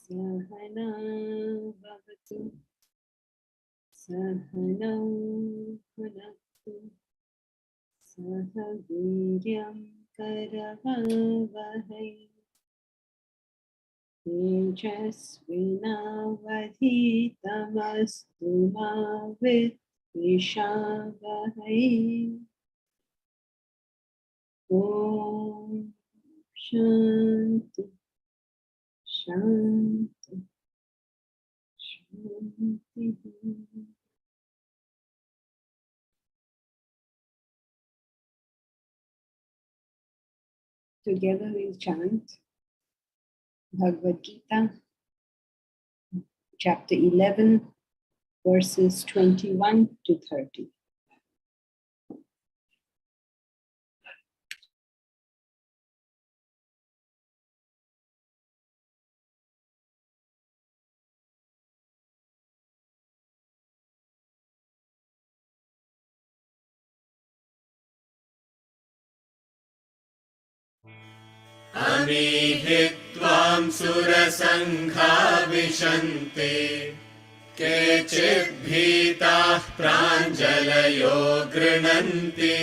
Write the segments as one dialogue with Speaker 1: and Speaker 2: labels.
Speaker 1: Sahana bhavatu, Sahana bhunaktu, Sahaviryam karavavahai, Tejasvinavadhitamastu ma vidvishavahai. Om Shanti Shanti Shanti. Together we chant Bhagavad Gita, chapter 11, verses 21 to 30.
Speaker 2: अमीहि त्वां सुरसङ्घा विशन्ति केचिद्भीताः प्राञ्जलयो गृह्णन्ति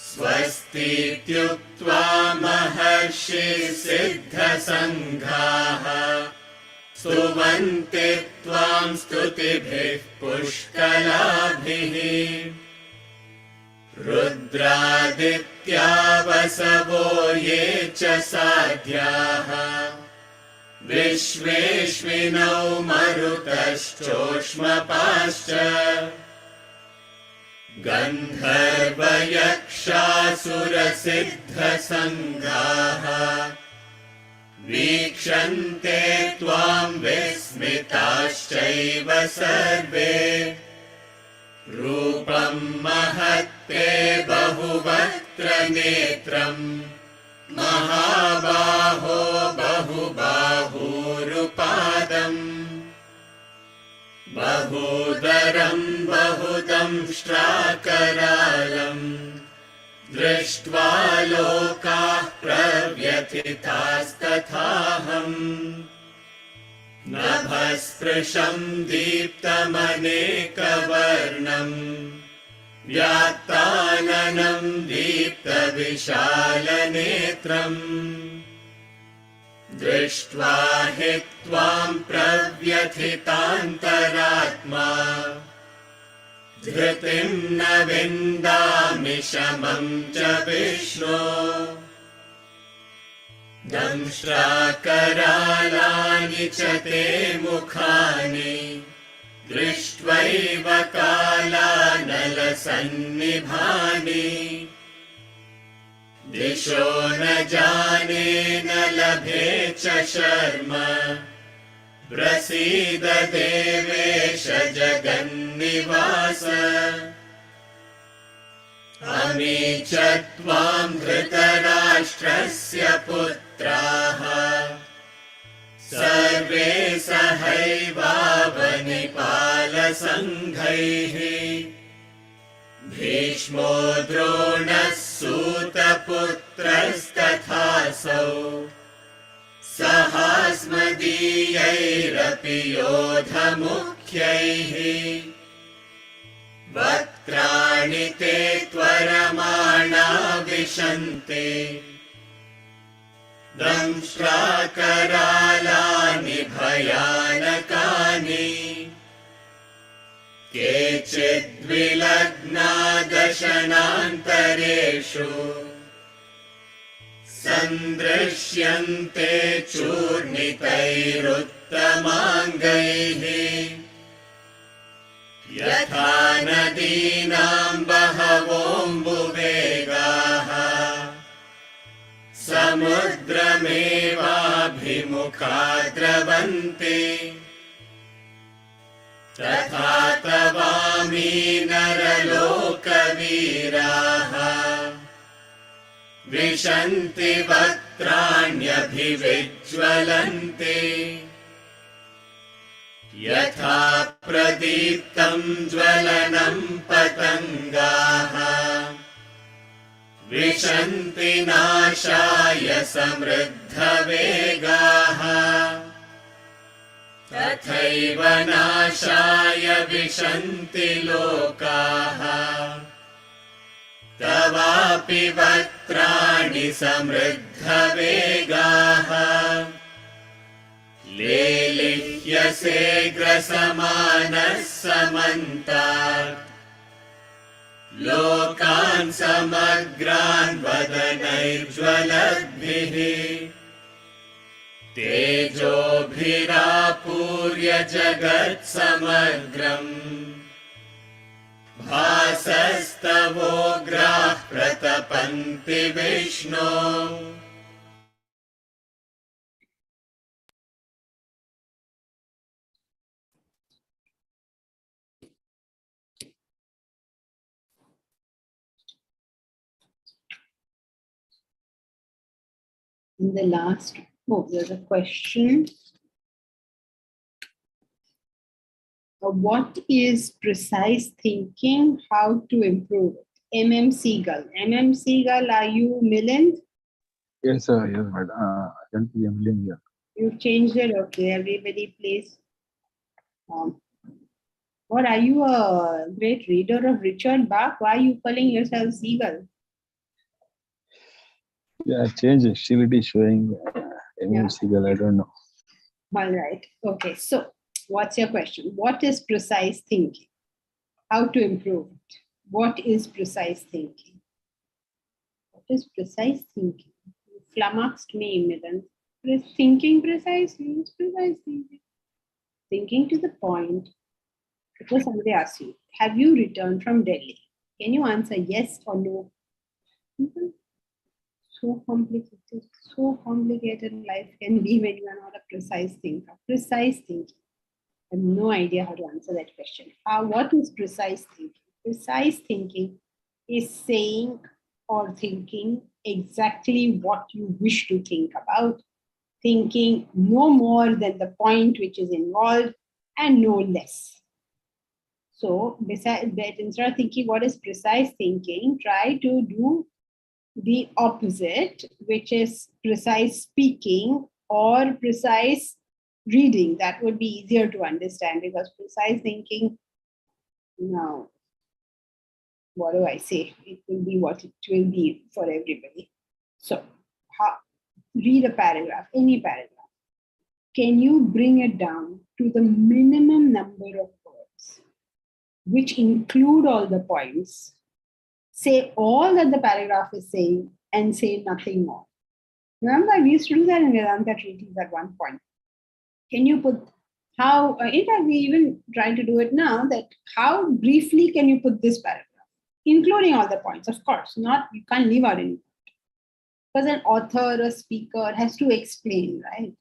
Speaker 2: स्वस्तीत्युक्त्वा महर्षिः सिद्धसङ्घाः स्तुवन्ति त्वां स्तुतिभिः पुष्कलाभिः रुद्रादित्या वसवो ये च साध्याः विश्वेश्विनौ मरुतश्चोष्मपाश्च गन्धर्वयक्षासुरसिद्धसङ्घाः वीक्षन्ते त्वां विस्मिताश्चैव सर्वे रूपं महत्ते बहुवक्त्र नेत्रम् महाबाहो बहुबाहूरुपादम् बहूदरं बहुदंष्ट्राकरालम् दृष्ट्वा लोकाः प्रव्यथितास्तथाहम् नभस्पृशं दीप्तमनेकवर्णम् व्यात्ताननं दीप्तविशालनेत्रम् दृष्ट्वा हि त्वां प्रव्यथितान्तरात्मा धृतिं न विन्दामि शमं च विष्णो दंष्ट्राकरालानि च ते मुखानि दृष्ट्वैव कालानलसन्निभानि दिशो न जाने न लभे च शर्म प्रसीद देवेश जगन्निवास अमी च त्वां धृतराष्ट्रस्य पुत्राः सर्वे सहैवावनिपालसङ्घैः भीष्मो द्रोणः सूतपुत्रस्तथासौ सहास्मदीयैरपि योधमुख्यैः वक्त्राणि ते त्वरमाणा विशन्ते दंष्ट्राकरालानि भयानकानि केचिद्विलग्ना दशनान्तरेषु सन्दृश्यन्ते चूर्णितैरुत्तमाङ्गैः यथा नदीनां बहवोऽम्बुवेगाः समुद्रमेवाभिमुखा द्रवन्ति तथा तवामी नरलोकवीराः विशन्ति वक्त्राण्यभिविज्वलन्ति यथा प्रदीप्तं ज्वलनं पतङ्गाः विशन्ति नाशाय समृद्धवेगाः तथैव नाशाय विशन्ति लोकाः तवापि वक्त्राणि समृद्धवेगाः लेलिह्यसे ग्रसमानः समन्तात् लोकान् समग्रान् वदनैर्ज्वलद्भिः तेजोभिरापूर्य जगत्समग्रम् भासस्तवोग्राः प्रतपन्ति विष्णो
Speaker 1: In the last, there's a question. What is precise thinking? How to improve it? MM Seagull. MM Seagull, are you Milind?
Speaker 3: Yes, sir. Yes, but I don't see Emily here.
Speaker 1: You've changed it? Okay, everybody please. What, are you a great reader of Richard Bach? Why are you calling yourself Seagull?
Speaker 3: Yeah, change it. Still it is showing Emily Seagull. I don't know.
Speaker 1: All right. Okay. So what's your question? What is precise thinking? How to improve it? What is precise thinking? What is precise thinking? You flummoxed me, Midan. Thinking precisely is precise thinking. Thinking to the point. Because somebody asks you, have you returned from Delhi? Can you answer yes or no? So complicated life can be when you are not a precise thinker. Precise thinking. I have no idea how to answer that question. What is precise thinking? Precise thinking is saying or thinking exactly what you wish to think about, thinking no more than the point which is involved and no less. So besides that, instead of thinking what is precise thinking, try to do the opposite, which is precise speaking or precise reading. That would be easier to understand, because precise thinking, now, what do I say? It will be what it will be for everybody. So, read a paragraph, any paragraph. Can you bring it down to the minimum number of words, which include all the points? Say all that the paragraph is saying and say nothing more. Remember, we used to do that in Vedanta treaties at one point. Can you put in fact, we even try to do it now, that how briefly can you put this paragraph, including all the points? Of course, you can't leave out any. Because an author, a speaker has to explain, right?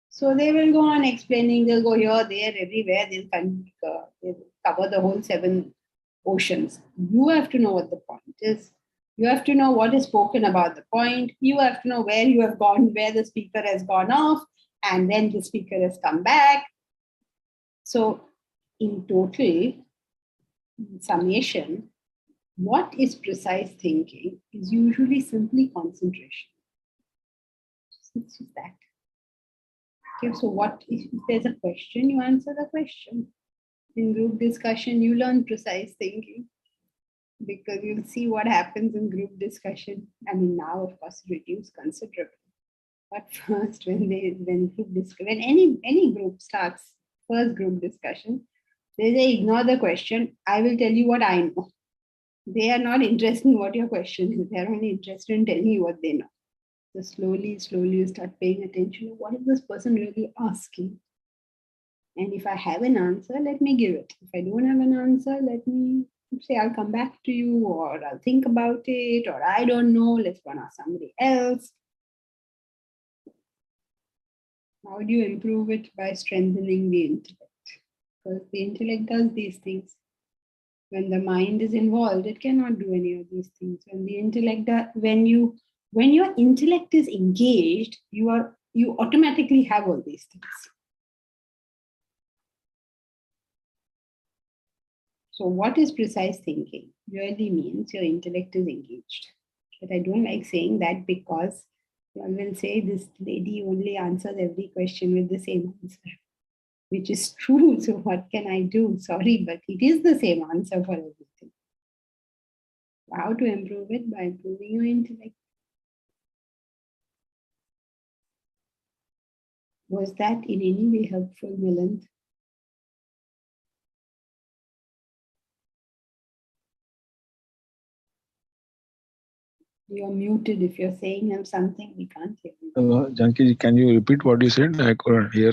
Speaker 1: So they will go on explaining, they'll go here, there, everywhere, they'll cover the whole 7 oceans. You have to know what the point is. You have to know what is spoken about the point. You have to know where you have gone, where the speaker has gone off, and then the speaker has come back. So in total, summation, what is precise thinking is usually simply concentration. It's just that. Okay, so what if there's a question, you answer the question. In group discussion, you learn precise thinking because you'll see what happens in group discussion. I mean, now of course reduced considerably. But first, when any group starts first group discussion, they say ignore the question. I will tell you what I know. They are not interested in what your question is. They are only interested in telling you what they know. So slowly you start paying attention. What is this person really asking? And if I have an answer, let me give it. If I don't have an answer, let me say I'll come back to you, or I'll think about it, or I don't know, let's go and ask somebody else. How do you improve it? By strengthening the intellect. Because the intellect does these things. When the mind is involved, it cannot do any of these things. When the intellect, when your intellect is engaged, you automatically have all these things. So what is precise thinking? Really means your intellect is engaged. But I don't like saying that because one will say this lady only answers every question with the same answer, which is true. So what can I do? Sorry, but it is the same answer for everything. How to improve it? By improving your intellect. Was that in any way helpful, Milan? You're muted. If you're saying him something, we can't hear you.
Speaker 3: Janki, can you repeat what you said? I couldn't hear.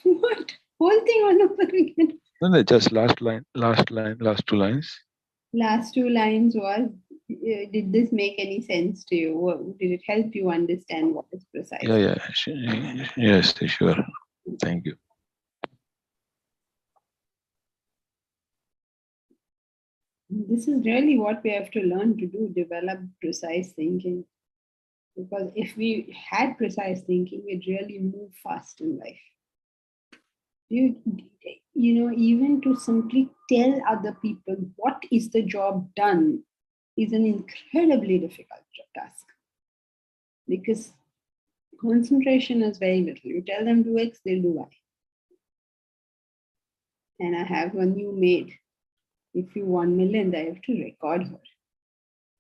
Speaker 1: What? Whole thing all over again?
Speaker 3: No, just last two lines.
Speaker 1: Last 2 lines was, did this make any sense to you? Did it help you understand what is precise?
Speaker 3: Yeah. Yes, sure. Thank you.
Speaker 1: This is really what we have to learn to do, develop precise thinking. Because if we had precise thinking, we'd really move fast in life. You know, even to simply tell other people what is the job done is an incredibly difficult task. Because concentration is very little. You tell them do X, they'll do Y. And I have one new maid. If you want Melinda, I have to record her.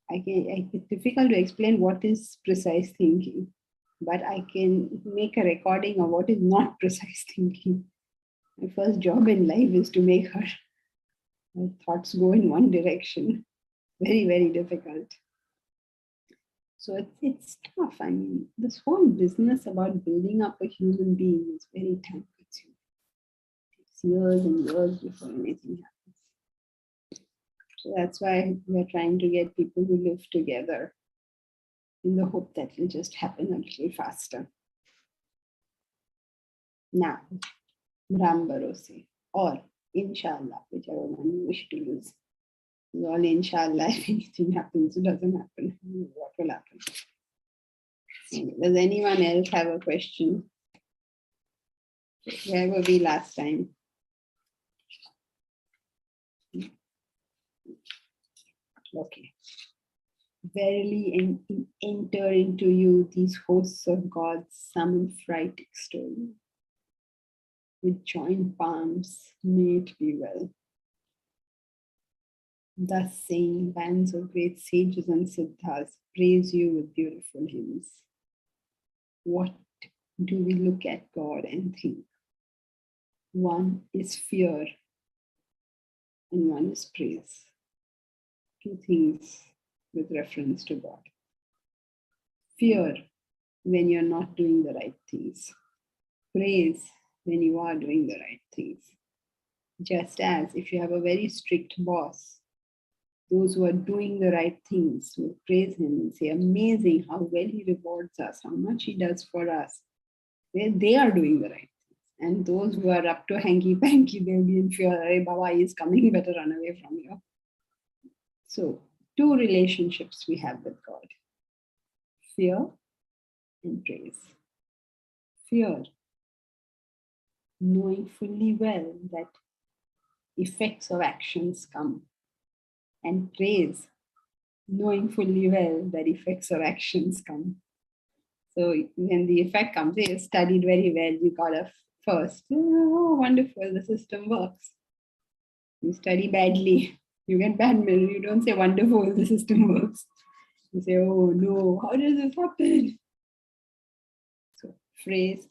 Speaker 1: It's difficult to explain what is precise thinking, but I can make a recording of what is not precise thinking. My first job in life is to make her thoughts go in one direction. Very, very difficult. So it's tough. I mean, this whole business about building up a human being is very time consuming. It takes years and years before anything happens. So that's why we're trying to get people who live together in the hope that it'll just happen a little faster. Now, Ram Barose or Inshallah, whichever one you wish to use. All Inshallah, if anything happens, it doesn't happen. What will happen? Does anyone else have a question? Where were we last time? Okay. Verily enter into you these hosts of gods, some fright extol. With joined palms, may it be well. Thus saying, bands of great sages and siddhas praise you with beautiful hymns. What do we look at God and think? One is fear and one is praise. 2 things with reference to God. Fear when you're not doing the right things. Praise when you are doing the right things. Just as if you have a very strict boss, Those who are doing the right things will praise him and say, amazing how well he rewards us, how much he does for us. They are doing the right things. And those who are up to hanky-panky, they'll be in fear, hey, Baba is coming, better run away from here. So, two relationships we have with God. Fear and praise. Fear, knowing fully well that effects of actions come. And praise, knowing fully well that effects of actions come. So when the effect comes, you studied very well, you got a first. Oh, wonderful, the system works. You study badly, you get bad middle. You don't say wonderful, the system works. You say, oh no, how does this happen? So praise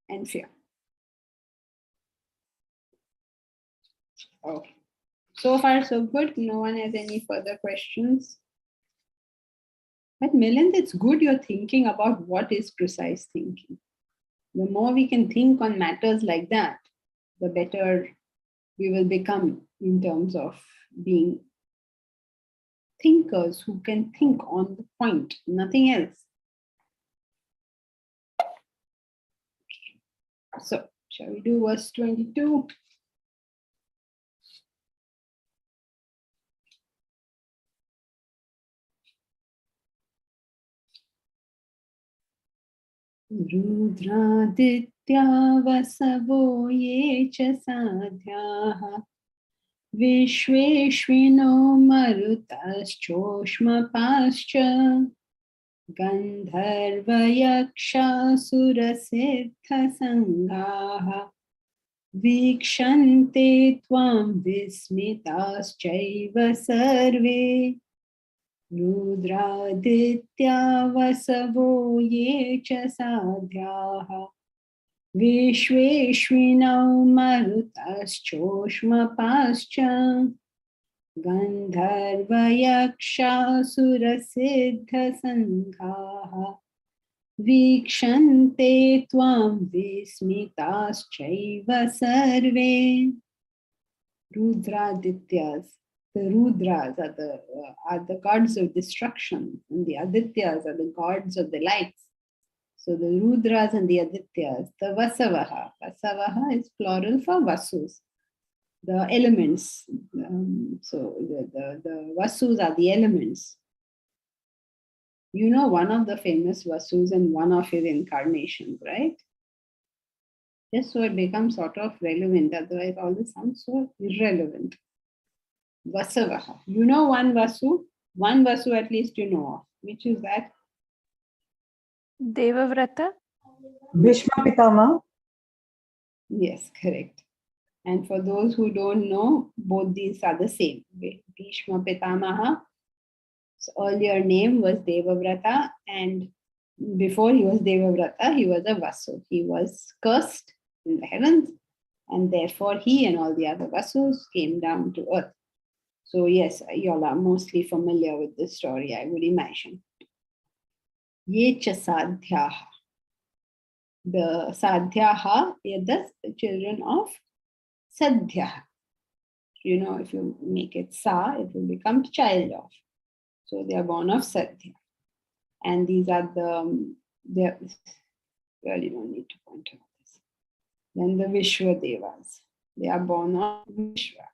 Speaker 1: and fear. Okay. So far, so good. No one has any further questions. But Milind, it's good you're thinking about what is precise thinking. The more we can think on matters like that, the better we will become in terms of being thinkers who can think on the point, nothing else. Okay. So, shall we do verse 22? रुद्रादित्या वसवो ये च साध्याः विश्वेश्विनो मरुतश्चोष्मपाश्च गन्धर्वयक्षासुरसिद्धसङ्गाः वीक्षन्ते त्वां विस्मिताश्चैव सर्वे रुद्रादित्या वसवो ये च साध्याः विश्वेश्विनौ मरुतश्चोष्मपाश्च गन्धर्वयक्षासुरसिद्धसङ्घाः वीक्षन्ते त्वां विस्मिताश्चैव सर्वे. Rudradityas. The Rudras are the gods of destruction, and the Adityas are the gods of the lights. So the Rudras and the Adityas, the Vasavaha. Vasavaha is plural for Vasus, the elements. So the Vasus are the elements. You know one of the famous Vasus in one of his incarnations, right? Just so it becomes sort of relevant, otherwise all this sounds so irrelevant. Vasavaha. You know one Vasu? One Vasu at least you know of. Which is that?
Speaker 4: Devavrata?
Speaker 5: Bhishma Pitama.
Speaker 1: Yes, correct. And for those who don't know, both these are the same. Bhishma Pitamaha, his earlier name was Devavrata, and before he was Devavrata, he was a Vasu. He was cursed in the heavens, and therefore he and all the other Vasus came down to earth. So yes, you all are mostly familiar with this story, I would imagine. Yecha Sadhyaha. The Sadhyaha are the children of Sadhyaha. You know, if you make it Sa, it will become child of. So they are born of Sadhya. And these are they really don't need to point out this. Then the Vishwa Devas. They are born of Vishwa.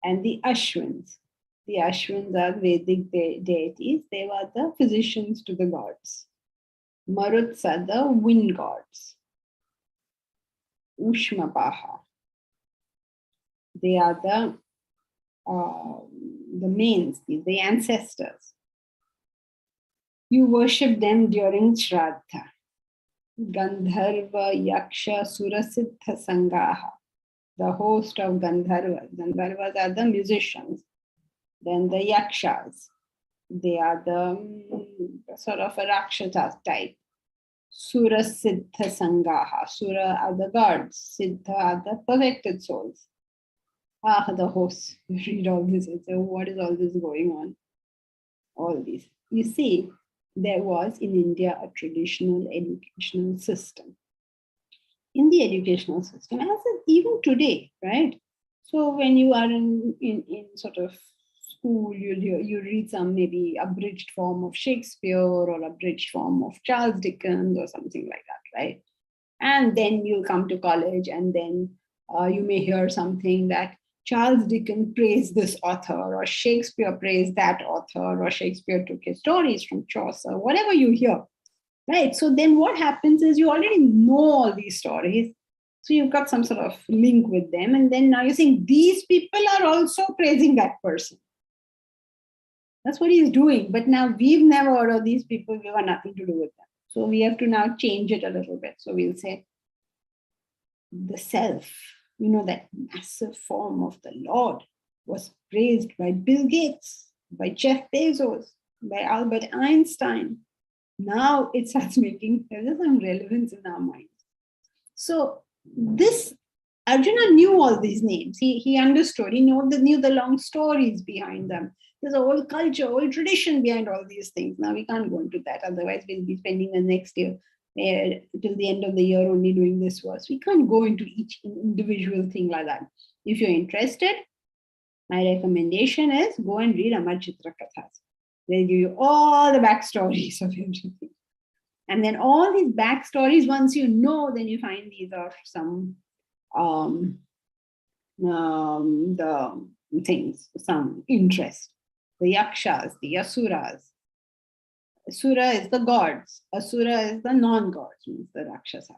Speaker 1: And the Ashwins. The Ashwins are Vedic deities. They were the physicians to the gods. Maruts are the wind gods. Ushmapaha. They are the mains, the ancestors. You worship them during Shraddha. Gandharva Yaksha Surasiddha Sangaha. The host of Gandharvas. Gandharvas are the musicians. Then the Yakshas. They are the sort of a Rakshasa type. Sura Siddha Sangaha. Sura are the gods. Siddha are the perfected souls. The hosts. You read all this and say, what is all this going on? All these. You see, there was in India a traditional educational system. In the educational system, as even today, right? So when you are in sort of school, you read some maybe abridged form of Shakespeare or abridged form of Charles Dickens or something like that, right? And then you come to college, and then you may hear something that Charles Dickens praised this author, or Shakespeare praised that author, or Shakespeare took his stories from Chaucer, whatever you hear, right? So then what happens is you already know all these stories. So you've got some sort of link with them. And then now you're saying these people are also praising that person. That's what he's doing. But now we've never heard of these people. We have nothing to do with them. So we have to now change it a little bit. So we'll say the self, that massive form of the Lord was praised by Bill Gates, by Jeff Bezos, by Albert Einstein. Now it starts making some relevance in our minds. So this Arjuna knew all these names. He understood. He knew the long stories behind them. There's a whole culture, whole tradition behind all these things. Now we can't go into that. Otherwise, we'll be spending the next year till the end of the year only doing this verse. We can't go into each individual thing like that. If you're interested, my recommendation is go and read Amar Chitra Kathas. They'll give you all the backstories of everything. And then all these backstories, once you know, then you find these are some the things, some interest. The yakshas, the asuras. Asura is the gods. Asura is the non-gods, means the rakshasas.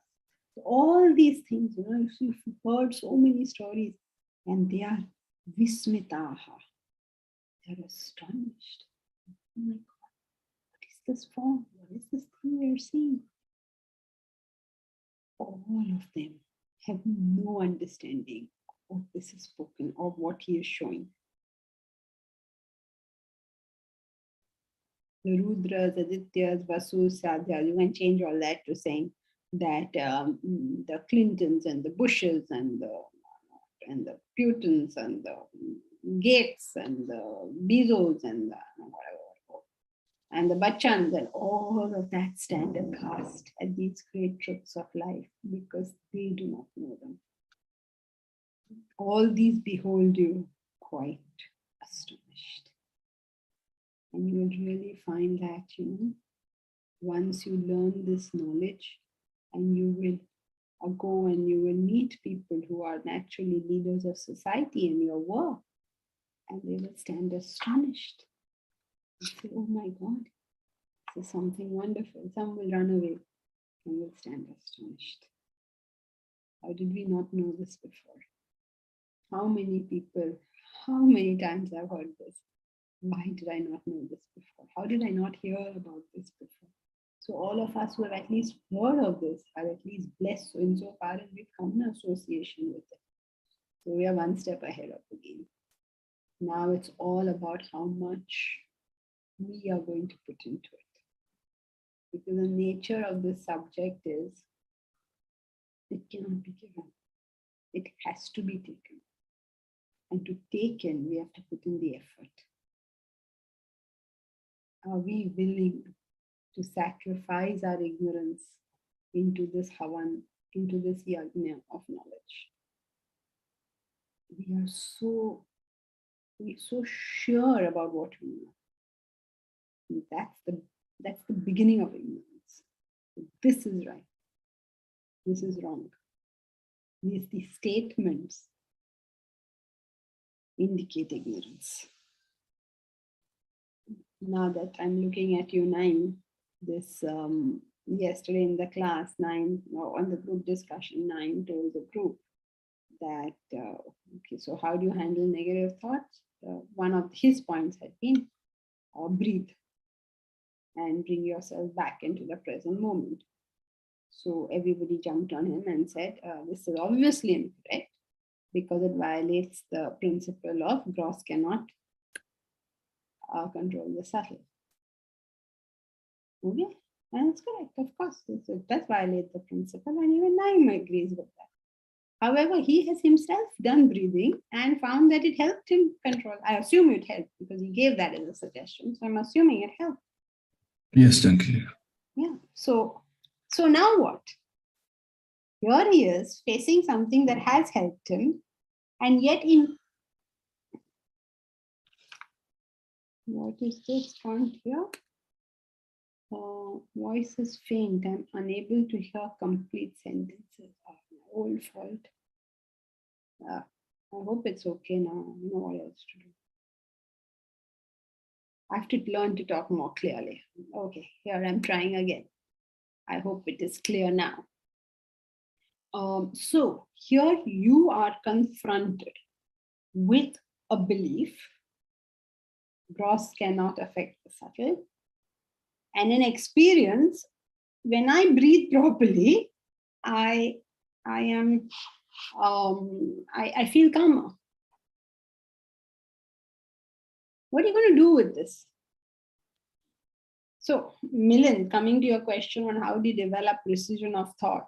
Speaker 1: So all these things, you've heard so many stories, and they are vismitaha. They are astonished. Oh my God, what is this form? What is this thing we are seeing? All of them have no understanding of what this is spoken, of what he is showing. The Rudras, Adityas, Vasus, Sadhyas, you can change all that to saying that the Clintons and the Bushes and the Putins and the Gates and the Bezos and the whatever, and the Bachchans and all of that stand aghast at these great truths of life because they do not know them. All these behold you quite astonished. And you will really find that, once you learn this knowledge, and you will go and you will meet people who are naturally leaders of society in your work, and they will stand astonished and say, oh my God, this is something wonderful. Some will run away and will stand astonished. How did we not know this before? How many people, how many times I've heard this? Why did I not know this before? How did I not hear about this before? So all of us who have at least heard of this are at least blessed. So insofar as we've come in association with it. So we are one step ahead of the game. Now it's all about how much we are going to put into it. Because the nature of this subject is, it cannot be given. It has to be taken. And to take in, we have to put in the effort. Are we willing to sacrifice our ignorance into this havan, into this yajna of knowledge? We're so sure about what we know. That's the beginning of ignorance. This is right. This is wrong. These statements indicate ignorance. Now that I'm looking at you, 9, this yesterday in the class, 9, on the group discussion, 9 told the group that, okay, so how do you handle negative thoughts? One of his points had been breathe and bring yourself back into the present moment. So everybody jumped on him and said, this is obviously incorrect because it violates the principle of gross cannot control the subtle. Okay, and it's correct, of course. It does violate the principle, and even Naim agrees with that. However, he has himself done breathing and found that it helped him control. I assume it helped because he gave that as a suggestion. So I'm assuming it helped.
Speaker 3: Yes, thank you.
Speaker 1: Yeah. So now what? Here he is facing something that has helped him, And yet in, what is this font here? Voice is faint. I'm unable to hear complete sentences. Old fault. I hope it's okay now. I know what else to do. I have to learn to talk more clearly. Okay, here I'm trying again. I hope it is clear now. So here you are confronted with a belief, gross cannot affect the subtle, and an experience. When I breathe properly, I am I feel calmer. What are you going to do with this? So, Milind, coming to your question on how do you develop precision of thought,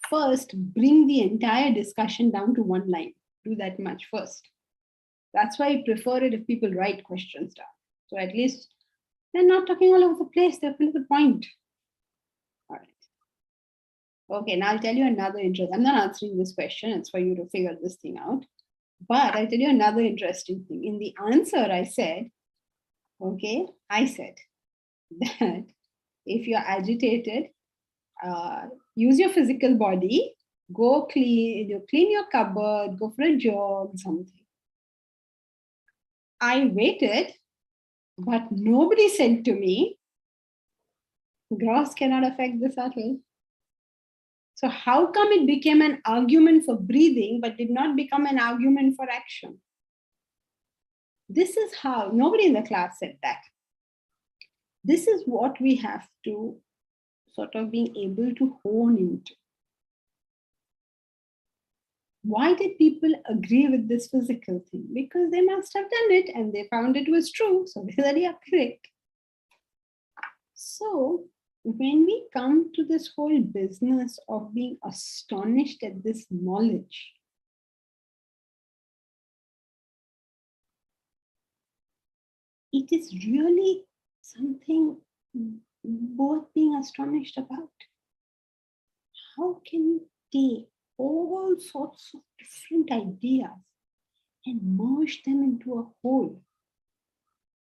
Speaker 1: first bring the entire discussion down to one line. Do that much first. That's why I prefer it if people write questions down. So at least they're not talking all over the place, they're to the point. All right. Okay, now I'll tell you another interesting. I'm not answering this question, it's for you to figure this thing out. But I'll tell you another interesting thing. In the answer, I said that if you're agitated, use your physical body, go clean your cupboard, go for a jog, something. I waited, but nobody said to me, gross cannot affect the subtle. So how come it became an argument for breathing, but did not become an argument for action? This is how, nobody in the class said that. This is what we have to sort of being able to hone into. Why did people agree with this physical thing? Because they must have done it and they found it was true. So they said, yeah, correct. So when we come to this whole business of being astonished at this knowledge, it is really something worth being astonished about. How can you take all sorts of different ideas and merge them into a whole?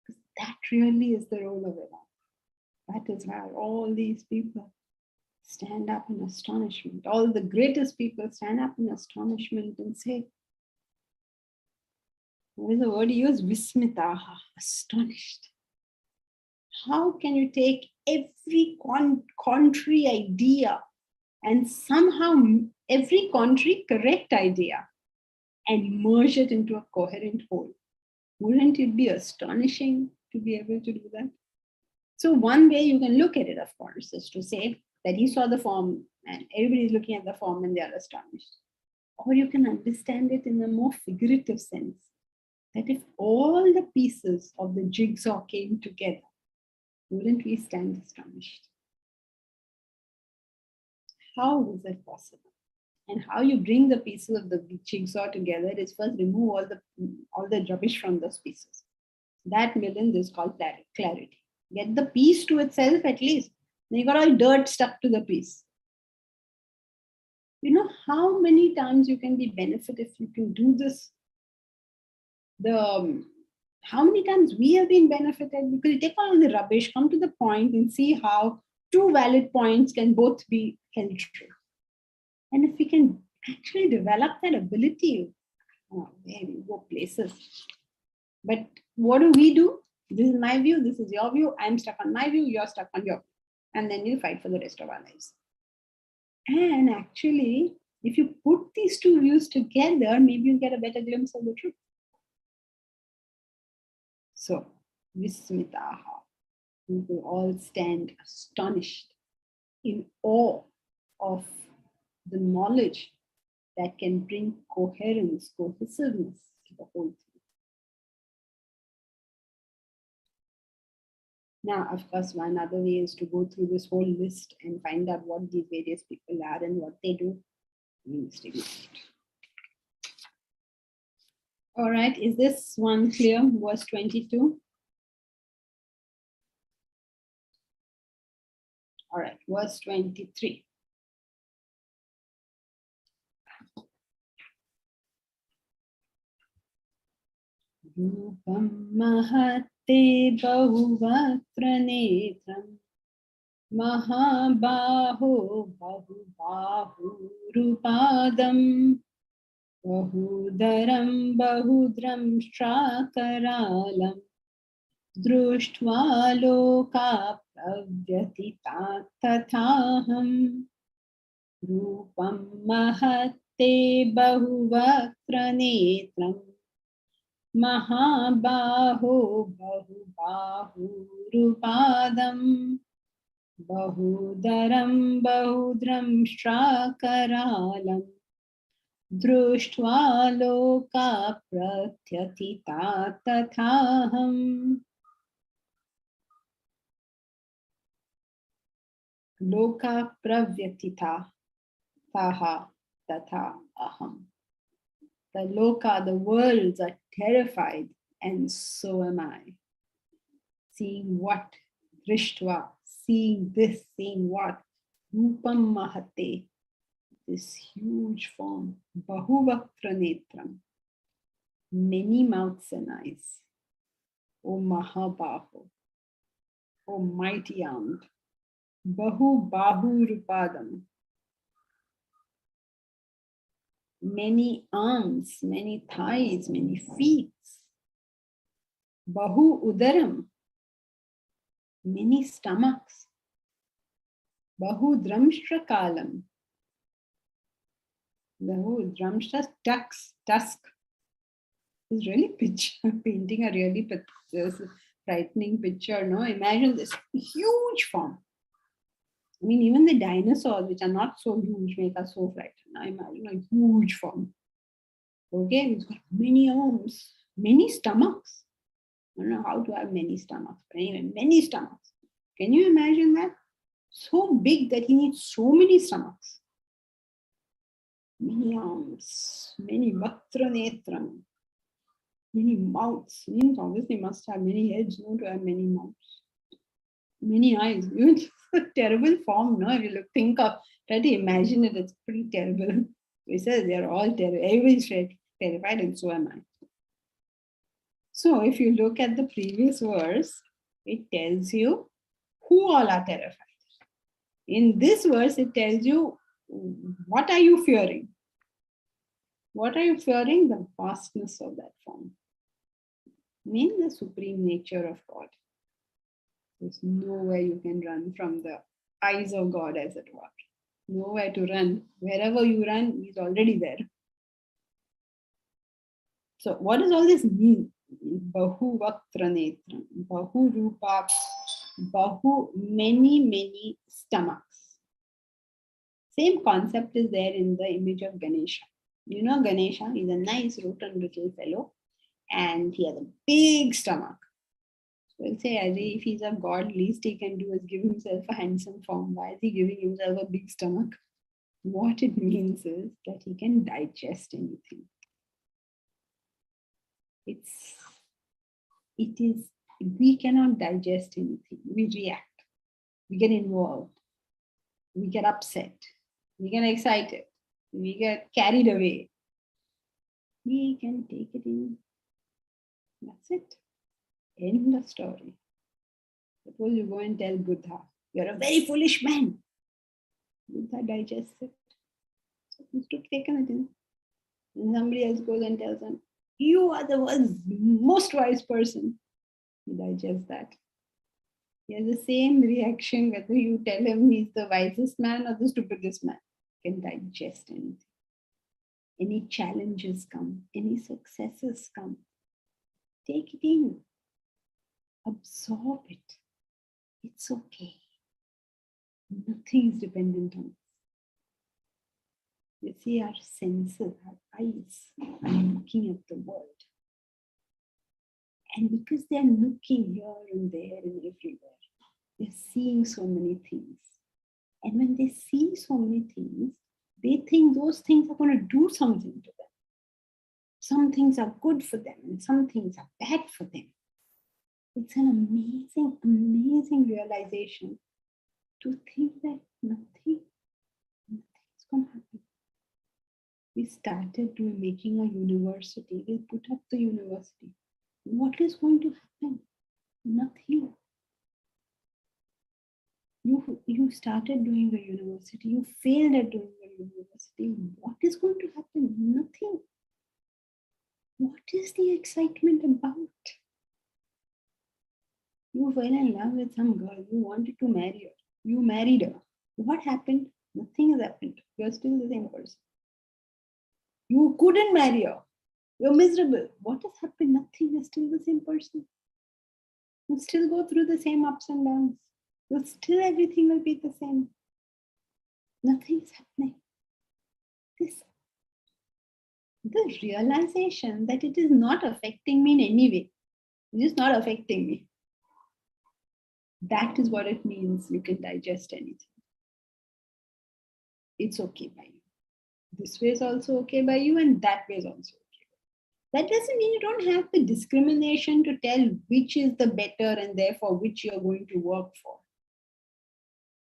Speaker 1: Because that really is the role of it. That is why all these people stand up in astonishment. All the greatest people stand up in astonishment and say, what is the word you use? Vismitaha, astonished. How can you take every contrary idea and somehow every contrary correct idea and merge it into a coherent whole? Wouldn't it be astonishing to be able to do that? So one way you can look at it, of course, is to say that he saw the form and everybody's looking at the form and they are astonished. Or you can understand it in a more figurative sense, that if all the pieces of the jigsaw came together, wouldn't we stand astonished? How is that possible? And how you bring the pieces of the jigsaw together is first remove all the rubbish from those pieces. That, Milind, is called clarity. Get the piece to itself at least. Then you got all dirt stuck to the piece. You know how many times you can be benefited if you can do this? How many times we have been benefited because you take all the rubbish, come to the point and see how two valid points can both be held true. And if we can actually develop that ability, there we go places. But what do? This is my view, this is your view, I'm stuck on my view, you're stuck on your view. And then you fight for the rest of our lives. And actually, if you put these two views together, maybe you'll get a better glimpse of the truth. So, Vismitaha, we will all stand astonished in awe of the knowledge that can bring coherence, cohesiveness to the whole thing. Now, of course, one other way is to go through this whole list and find out what these various people are and what they do. All right, is this one clear? Verse 22. All right, verse 23. रूपं महत्ते बहुवक्त्रनेत्रं महाबाहो बहुबाहुरुपादं बहुदरं बहुद्रंष्ट्राकरालं दृष्ट्वा लोकाः प्रव्यथिताः तथाहम् रूपं महत्ते बहुवक्त्रनेत्रं महाबाहो बहुबाहुरुपादं बहुदरं बहुद्रंष्ट्राकरालं दृष्ट्वा लोकाः प्रव्यथिताः तथाहम् लोकाः प्रव्यथिताः tatha aham. The loka, the worlds are terrified, and so am I. Seeing what? Drishtva. Seeing this, seeing what? Rupam mahate. This huge form. Bahuvaktra netram. Many mouths and eyes. O Mahabahu. O mighty armed. Bahu Bahu Rupadam. Many arms, many thighs, many feet. Bahu Udaram. Many stomachs. Bahu Dramshtra Kalam. Bahu Dramshtra tusk. It's really painting a really frightening picture. No, imagine this huge form. I mean, even the dinosaurs, which are not so huge, make us so frightened. Now imagine a huge form. Okay, it's got many arms, many stomachs. I don't know how to have many stomachs, but anyway, many stomachs. Can you imagine that? So big that he needs so many stomachs. Many arms, many vaktra netram, many mouths. Means obviously must have many heads, not to have many mouths. Many eyes. It's a terrible form, no? If you think of, try to imagine it, it's pretty terrible. We said they're all terrible. Everybody's terrified, and so am I. So if you look at the previous verse, it tells you who all are terrified. In this verse, it tells you, what are you fearing? What are you fearing? The vastness of that form. Mean the supreme nature of God. There's nowhere you can run from the eyes of God, as it were. Nowhere to run. Wherever you run, He's already there. So what does all this mean? Bahu vaktra netram, Bahu rupa, Bahu, many stomachs. Same concept is there in the image of Ganesha. You know, Ganesha is a nice rotund little fellow, and he has a big stomach. We'll say, if he's a god, least he can do is give himself a handsome form. Why is he giving himself a big stomach? What it means is that he can digest anything. We cannot digest anything. We react. We get involved. We get upset. We get excited. We get carried away. We can take it in. That's it. End of story. Suppose you go and tell Buddha, you're a very foolish man. Buddha digests it. So he's taken it in. And somebody else goes and tells him, you are the world's most wise person. He digests that. He has the same reaction whether you tell him he's the wisest man or the stupidest man. He can digest anything. Any challenges come, any successes come. Take it in. Absorb it. It's okay. Nothing is dependent on us. You see, our senses, our eyes are looking at the world. And because they're looking here and there and everywhere, they're seeing so many things. And when they see so many things, they think those things are going to do something to them. Some things are good for them and some things are bad for them. It's an amazing realization to think that nothing's going to happen. We started making a university. We put up the university. What is going to happen? Nothing. You started doing the university, you failed at doing the university. What is going to happen? Nothing. What is the excitement about? You fell in love with some girl, you wanted to marry her, you married her. What happened? Nothing has happened. You're still the same person. You couldn't marry her. You're miserable. What has happened? Nothing. You're still the same person. You still go through the same ups and downs. You still everything will be the same. Nothing's happening. The realization that it is not affecting me in any way. It is not affecting me. That is what it means you can digest anything. It's okay by you. This way is also okay by you, and that way is also okay. That doesn't mean you don't have the discrimination to tell which is the better and therefore which you're going to work for.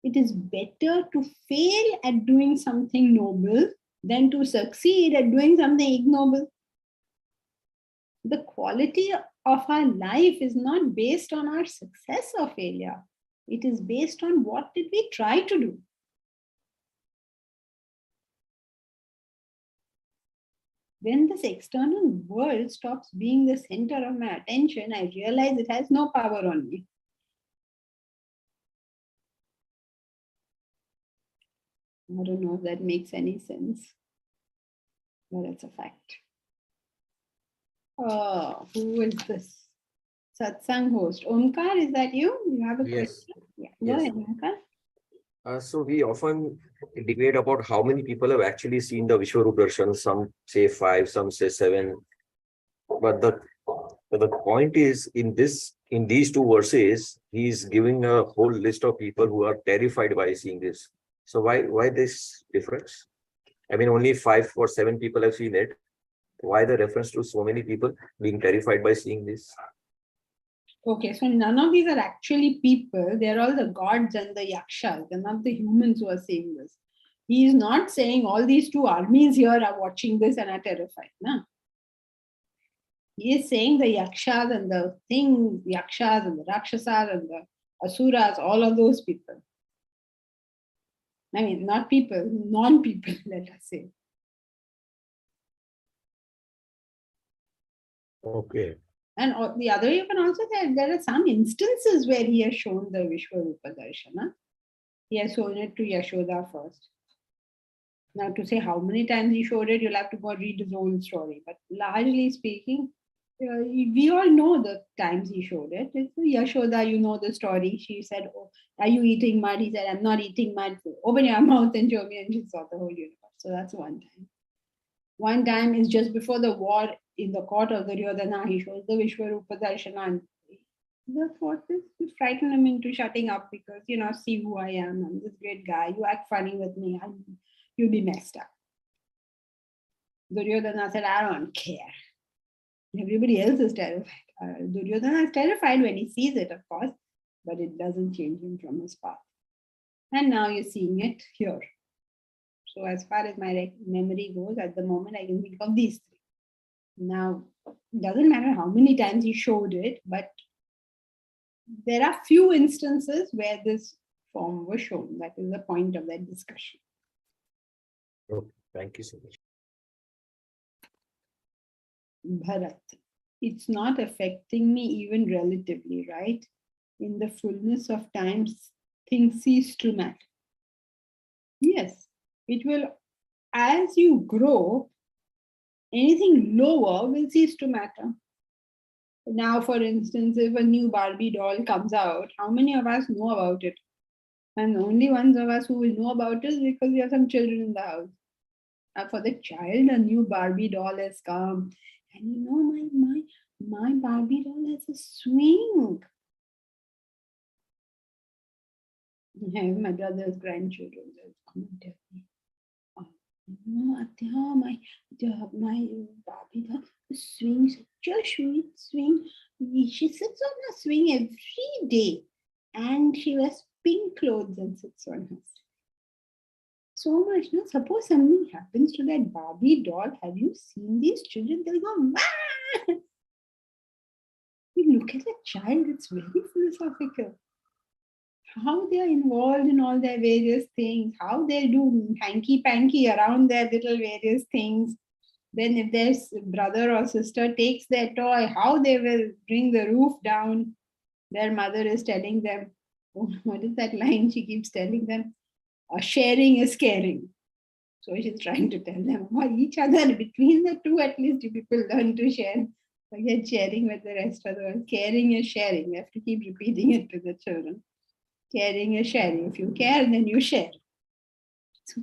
Speaker 1: It is better to fail at doing something noble than to succeed at doing something ignoble. The quality of our life is not based on our success or failure. It is based on what did we try to do. When this external world stops being the center of my attention, I realize it has no power on me. I don't know if that makes any sense, but it's a fact. Oh, who is this? Satsang host. Omkar, is that you? You have a
Speaker 4: Yes.
Speaker 1: question? Yeah,
Speaker 4: Yes.
Speaker 1: go ahead, Omkar.
Speaker 4: So we often debate about how many people have actually seen the Vishwarup Darshan. Some say 5, some say 7. But the point is in these two verses, he's giving a whole list of people who are terrified by seeing this. So why this difference? I mean, only 5 or 7 people have seen it. Why the reference to so many people being terrified by seeing this?
Speaker 1: Okay, so none of these are actually people. They're all the gods and the yakshas. They're not the humans who are saying this. He is not saying all these two armies here are watching this and are terrified. No. He is saying the yakshas and the things, yakshas and the rakshasas and the asuras, all of those people. I mean, not people, non-people, let us say.
Speaker 4: Okay.
Speaker 1: And the other, you can also say there are some instances where he has shown the Vishwarupa Darshana. He has shown it to Yashoda first. Now, to say how many times he showed it, you'll have to go read his own story. But largely speaking, we all know the times he showed it. It's Yashoda, you know the story. She said, "Oh, are you eating mud?" He said, "I'm not eating mud. Open your mouth and show me." And she saw the whole universe. So that's one time. One time is just before the war in the court of Duryodhana. He shows the Vishwarupa Darshana. And the thought is to frighten him into shutting up because, see who I am. I'm this great guy. You act funny with me. You'll be messed up. Duryodhana said, "I don't care." Everybody else is terrified. Duryodhana is terrified when he sees it, of course, but it doesn't change him from his path. And now you're seeing it here. So as far as my memory goes, at the moment, I can think of these three. Now, it doesn't matter how many times he showed it, but there are few instances where this form was shown. That is the point of that discussion.
Speaker 4: Okay. Thank you so much.
Speaker 1: Bharat, it's not affecting me even relatively, right? In the fullness of time, things cease to matter. Yes, it will, as you grow, anything lower will cease to matter. Now, for instance, if a new Barbie doll comes out, how many of us know about it? And the only ones of us who will know about it is because we have some children in the house. For the child, a new Barbie doll has come. And my Barbie doll has a swing. I have my brother's grandchildren. They'll come and tell me, Atya, my Barbie doll swings such a sweet swing. She sits on a swing every day. And she wears pink clothes and sits on her. So much. Now, suppose something happens to that Barbie doll. Have you seen these children? They'll go, "Wah!" You look at a child, it's very philosophical. How they are involved in all their various things, how they do hanky-panky around their little various things. Then if their brother or sister takes their toy, how they will bring the roof down. Their mother is telling them, oh, what is that line she keeps telling them? Sharing is caring. So she's trying to tell them about each other. Between the two, at least you people learn to share. Forget sharing with the rest of the world. Caring is sharing. We have to keep repeating it to the children. Caring is sharing. If you care, then you share. So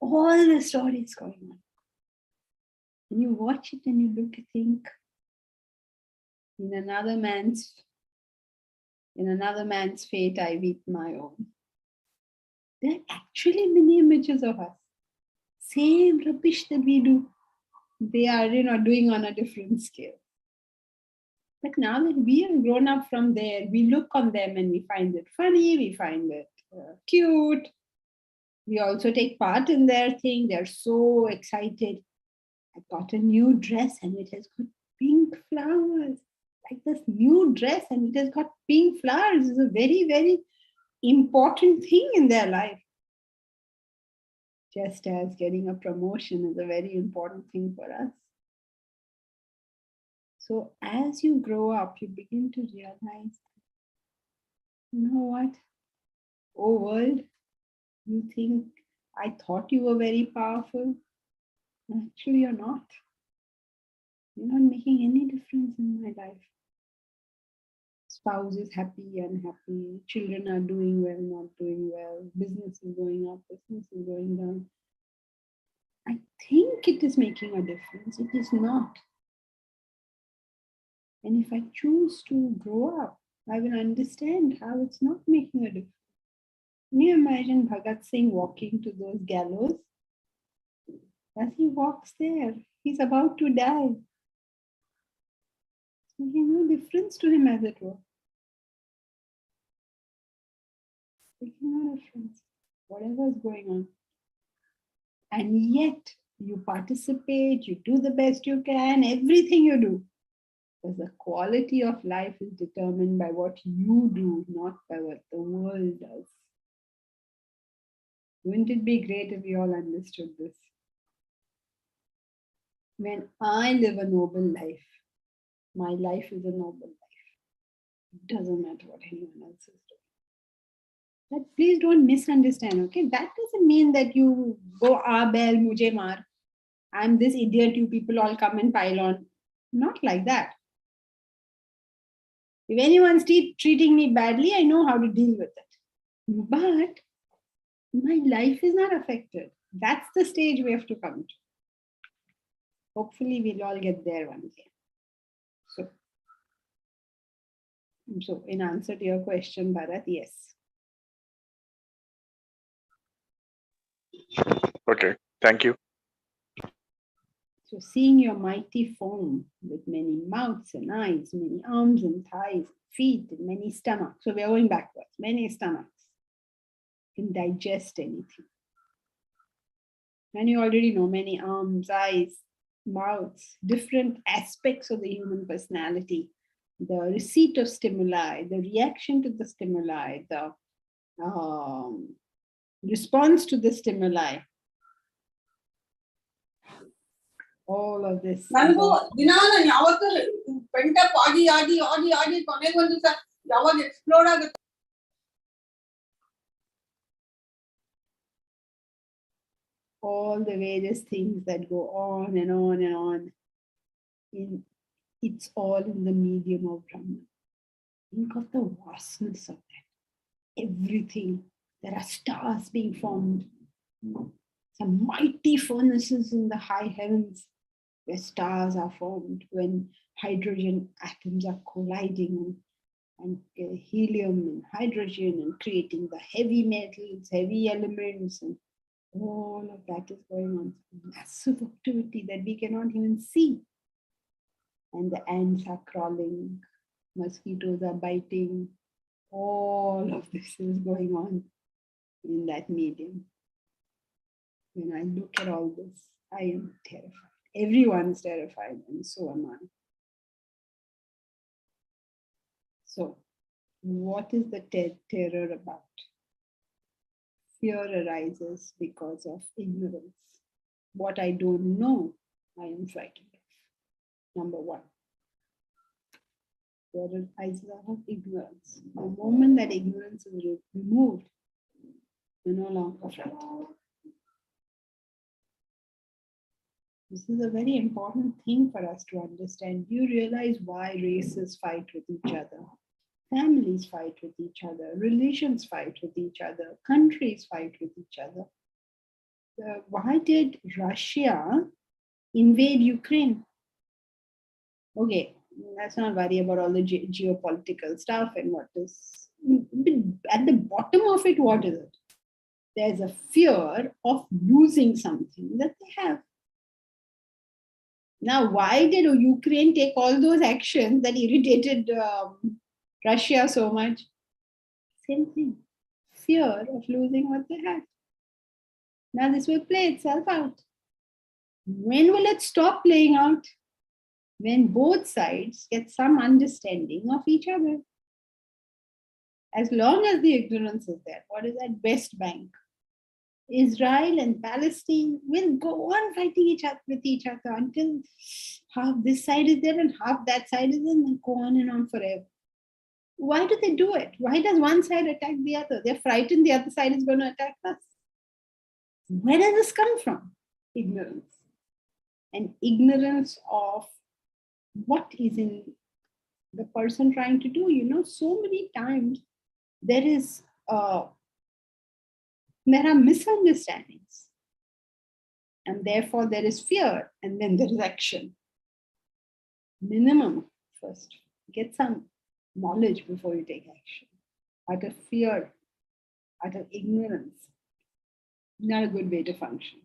Speaker 1: all the stories going on. And you watch it and you look and think, in another man's fate, I weep my own. There are actually many images of us. Same rubbish that we do, they are doing on a different scale. But now that we have grown up from there, we look on them and we find it funny, we find it cute. We also take part in their thing. They're so excited. I got a new dress and it has got pink flowers. Like this new dress and it has got pink flowers is a very, very important thing in their life. Just as getting a promotion is a very important thing for us. So as you grow up, you begin to realize, you know what? Oh world, you think I thought you were very powerful. Actually, you're not. You're not making any difference in my life. Spouse is happy, unhappy. Children are doing well, not doing well. Business is going up, business is going down. I think it is making a difference. It is not. And if I choose to grow up, I will understand how it's not making a difference. Can you imagine Bhagat Singh walking to those gallows? As he walks there, he's about to die. So there's no difference to him, as it were. There's no difference, whatever is going on. And yet, you participate, you do the best you can, everything you do. Because the quality of life is determined by what you do, not by what the world does. Wouldn't it be great if we all understood this? When I live a noble life, my life is a noble life. It doesn't matter what anyone else is doing. But please don't misunderstand, okay? That doesn't mean that you go, bell, mujhe maar. I'm this idiot, you people all come and pile on. Not like that. If anyone's treating me badly, I know how to deal with it. But my life is not affected. That's the stage we have to come to. Hopefully, we'll all get there one day. So in answer to your question, Bharat, yes.
Speaker 6: Okay, thank you.
Speaker 1: So seeing your mighty form with many mouths and eyes, many arms and thighs, feet, and many stomachs. So we are going backwards. Many stomachs can digest anything. And you already know many arms, eyes, mouths, different aspects of the human personality. The receipt of stimuli, the reaction to the stimuli, the response to the stimuli. All of this.
Speaker 5: ನನಗೂ ದಿನ ನಾನು ಯಾವತ್ತೂ ಪೆಂಟಪ್ ಆಗಿ ಆಗಿ ಆಗಿ ಆಗಿ ಕೊನೆಗೆ ಒಂದು ಯಾವಾಗ ಎಕ್ಸ್ಪ್ಲೋಡ್ ಆಗುತ್ತೆ.
Speaker 1: All the various things that go on and on and on. It's all in the medium of Brahman. Think of the vastness of that. Everything. There are stars being formed. Some mighty furnaces in the high heavens where stars are formed when hydrogen atoms are colliding and helium and hydrogen and creating the heavy metals, heavy elements, and all of that is going on. Massive activity that we cannot even see. And the ants are crawling, mosquitoes are biting. All of this is going on in that medium. When I look at all this, I am terrified. Everyone's terrified, and so am I. So, what is the terror about? Fear arises because of ignorance. What I don't know, I am frightened of. Number one. Fear arises out of ignorance. The moment that ignorance is removed, you're no longer frightened. This is a very important thing for us to understand. You realize why races fight with each other, families fight with each other, religions fight with each other, countries fight with each other. Why did Russia invade Ukraine? Okay, let's not worry about all the geopolitical stuff and what is. At the bottom of it, what is it? There's a fear of losing something that they have. Now, why did Ukraine take all those actions that irritated Russia so much? Same thing. Fear of losing what they had. Now, this will play itself out. When will it stop playing out? When both sides get some understanding of each other. As long as the ignorance is there, what is that West Bank? Israel and Palestine will go on fighting with each other until half this side is there and half that side is in, and go on and on forever. Why do they do it? Why does one side attack the other? They're frightened the other side is going to attack us. Where does this come from? Ignorance. And ignorance of what is in the person trying to do. So many times there are misunderstandings. And therefore there is fear, and then there is action. Minimum first. Get some knowledge before you take action. Out of fear, out of ignorance, not a good way to function.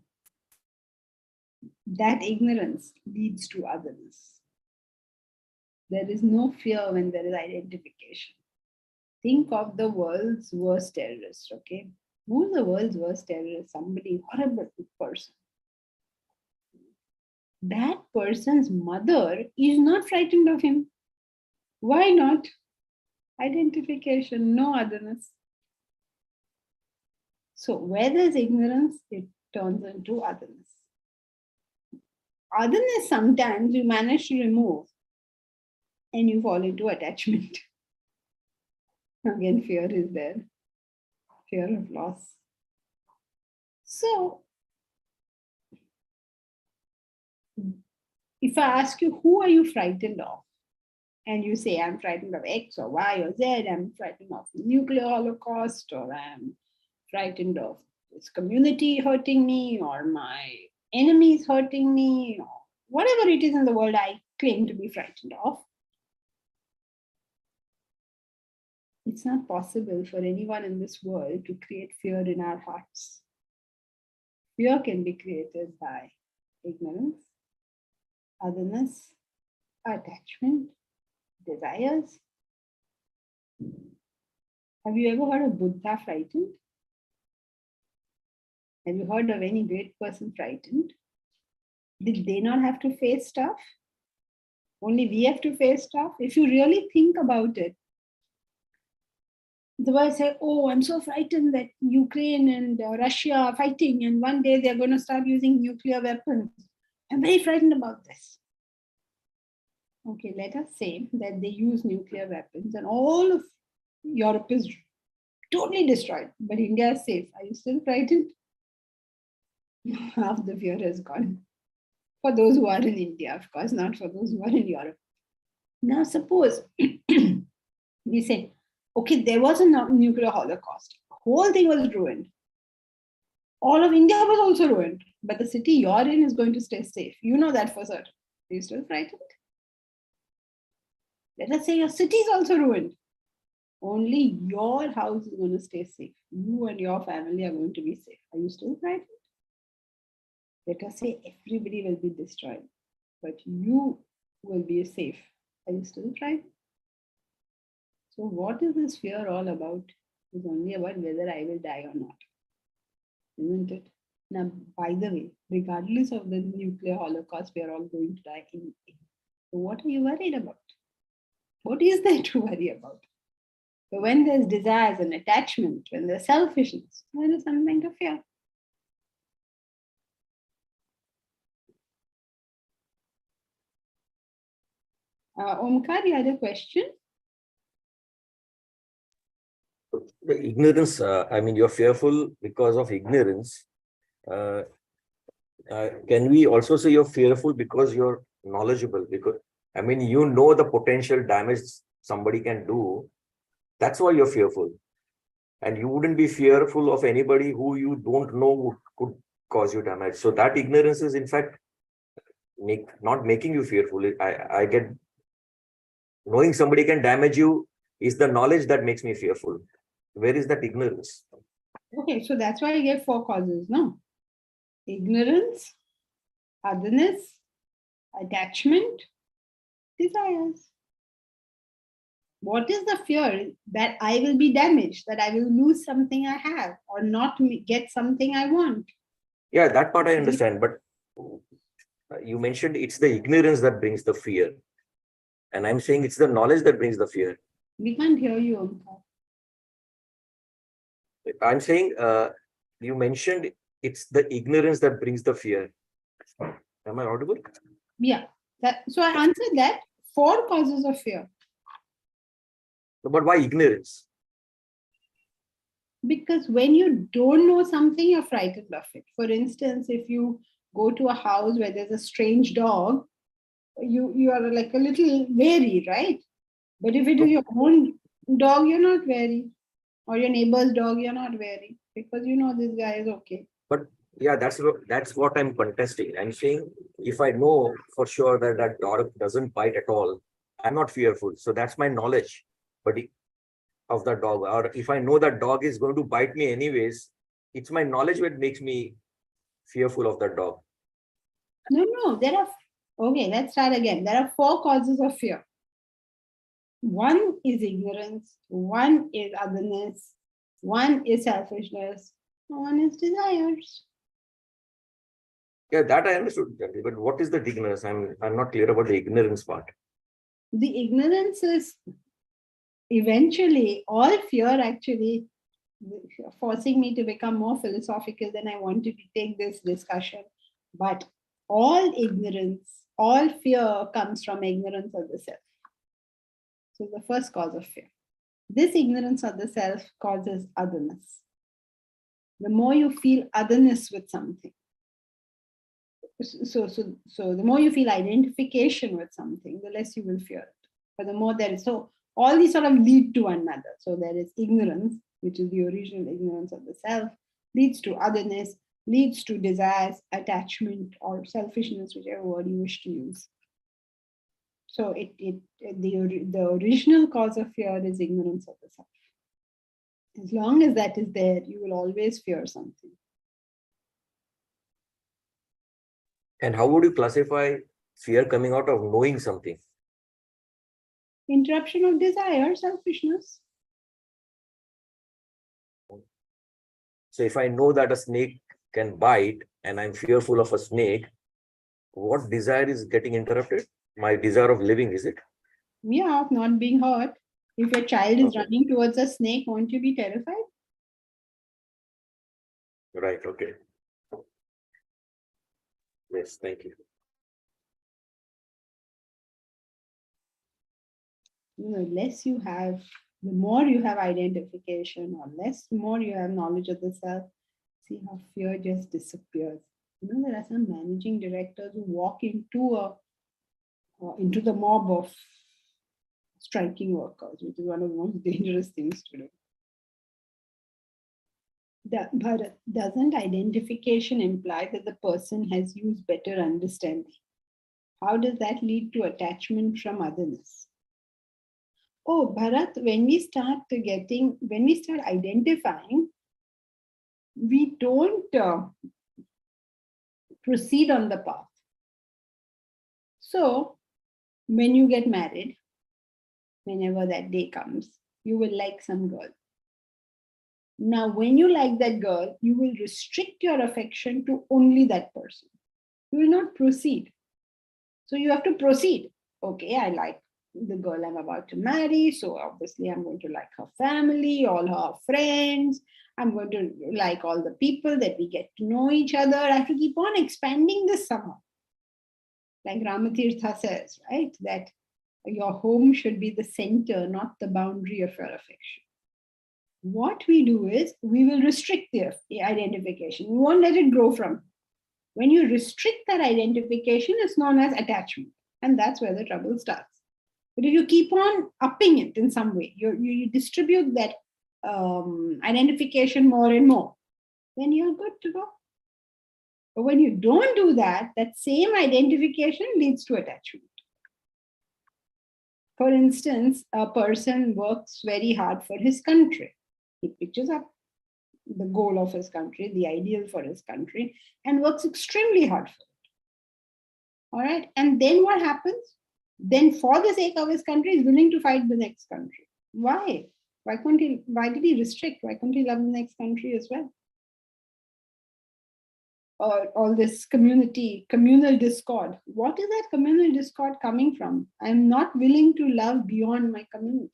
Speaker 1: That ignorance leads to otherness. There is no fear when there is identification. Think of the world's worst terrorist, okay? Who's the world's worst terrorist? Somebody horrible person. That person's mother is not frightened of him. Why not? Identification, no otherness. So where there's ignorance, it turns into otherness. Otherness sometimes you manage to remove and you fall into attachment. Again, fear is there. Fear of loss. So, if I ask you, who are you frightened of? And you say, I'm frightened of X or Y or Z, I'm frightened of nuclear holocaust, or I'm frightened of this community hurting me, or my enemies hurting me, or whatever it is in the world I claim to be frightened of. It's not possible for anyone in this world to create fear in our hearts. Fear can be created by ignorance, otherness, attachment, desires. Have you ever heard of Buddha frightened? Have you heard of any great person frightened? Did they not have to face stuff? Only we have to face stuff? If you really think about it, the way I say, oh, I'm so frightened that Ukraine and Russia are fighting and one day they're going to start using nuclear weapons. I'm very frightened about this. Okay, let us say that they use nuclear weapons and all of Europe is totally destroyed, but India is safe. Are you still frightened? Half the fear has gone. For those who are in India, of course, not for those who are in Europe. Now, suppose we say, okay, there was a nuclear holocaust. The whole thing was ruined. All of India was also ruined, but the city you're in is going to stay safe. You know that for certain. Are you still frightened? Let us say your city is also ruined. Only your house is going to stay safe. You and your family are going to be safe. Are you still frightened? Let us say everybody will be destroyed, but you will be safe. Are you still frightened? So what is this fear all about? It's only about whether I will die or not. Isn't it? Now, by the way, regardless of the nuclear holocaust, we are all going to die in. So what are you worried about? What is there to worry about? But when there's desires and attachment, when there's selfishness, there is something to fear. Omkar, you had a question?
Speaker 4: The ignorance, you're fearful because of ignorance. Can we also say you're fearful because you're knowledgeable? Because, you know the potential damage somebody can do. That's why you're fearful. And you wouldn't be fearful of anybody who you don't know could cause you damage. So that ignorance is in fact not making you fearful. I get knowing somebody can damage you is the knowledge that makes me fearful. Where is that ignorance?
Speaker 1: Okay, so that's why I gave 4 causes, no? Ignorance, otherness, attachment, desires. What is the fear? That I will be damaged, that I will lose something I have, or not get something I want.
Speaker 4: Yeah, that part I understand. But you mentioned it's the ignorance that brings the fear. And I'm saying it's the knowledge that brings the fear.
Speaker 1: We can't hear you, Omkar.
Speaker 4: I'm saying you mentioned it's the ignorance that brings the fear. Am I audible?
Speaker 1: Yeah. So I answered that. 4 causes of fear.
Speaker 4: But why ignorance?
Speaker 1: Because when you don't know something, you're frightened of it. For instance, if you go to a house where there's a strange dog, you are like a little wary, right? But if it is your own dog, you're not wary. Or your neighbor's dog, you're not wary. Because you know this guy is okay.
Speaker 4: But yeah, that's what I'm contesting. I'm saying if I know for sure that that dog doesn't bite at all, I'm not fearful. So that's my knowledge. But of the dog, or if I know that dog is going to bite me anyways, it's my knowledge that makes me fearful of that dog.
Speaker 1: No, okay, let's start again. There are 4 causes of fear. 1 is ignorance, 1 is otherness, 1 is selfishness, 1 is desires.
Speaker 4: Yeah, that I understood. But what is the ignorance? I'm not clear about the ignorance part.
Speaker 1: The ignorance is eventually all fear, actually, forcing me to become more philosophical than I wanted to take this discussion. But all ignorance, all fear comes from ignorance of the self. So the first cause of fear. This ignorance of the self causes otherness. The more you feel otherness with something, so the more you feel identification with something, the less you will fear it. But the more there is, so all these sort of lead to one another. So there is ignorance, which is the original ignorance of the self, leads to otherness, leads to desires, attachment, or selfishness, whichever word you wish to use. So the original cause of fear is ignorance of the self. As long as that is there, you will always fear something.
Speaker 4: And how would you classify fear coming out of knowing something?
Speaker 1: Interruption of desire, selfishness.
Speaker 4: So if I know that a snake can bite and I'm fearful of a snake, what desire is getting interrupted? My desire of living, is it?
Speaker 1: Yeah, of not being hurt. If your child is running towards a snake, won't you be terrified?
Speaker 4: Right, okay. Yes, thank you.
Speaker 1: The less you have, the more you have identification, or more you have knowledge of the self, see how fear just disappears. There are some managing directors who walk into the mob of striking workers, which is one of the most dangerous things to do. But doesn't identification imply that the person has used better understanding? How does that lead to attachment from otherness? Oh, Bharat, when we start identifying, we don't proceed on the path. So, when you get married, whenever that day comes, you will like some girl. Now, when you like that girl, you will restrict your affection to only that person. You will not proceed. So you have to proceed. Okay, I like the girl I'm about to marry. So obviously I'm going to like her family, all her friends. I'm going to like all the people that we get to know each other. I have to keep on expanding this somehow. Like Ramatirtha says, right? That your home should be the center, not the boundary of your affection. What we do is we will restrict the identification. We won't let it grow from. When you restrict that identification, it's known as attachment. And that's where the trouble starts. But if you keep on upping it in some way, you distribute that identification more and more, then you're good to go. But when you don't do that, that same identification leads to attachment. For instance, a person works very hard for his country. He pictures up the goal of his country, the ideal for his country, and works extremely hard for it. All right. And then what happens? Then for the sake of his country, he's willing to fight the next country. Why? Why did he restrict? Why couldn't he love the next country as well? Or all this communal discord. What is that communal discord coming from? I'm not willing to love beyond my community.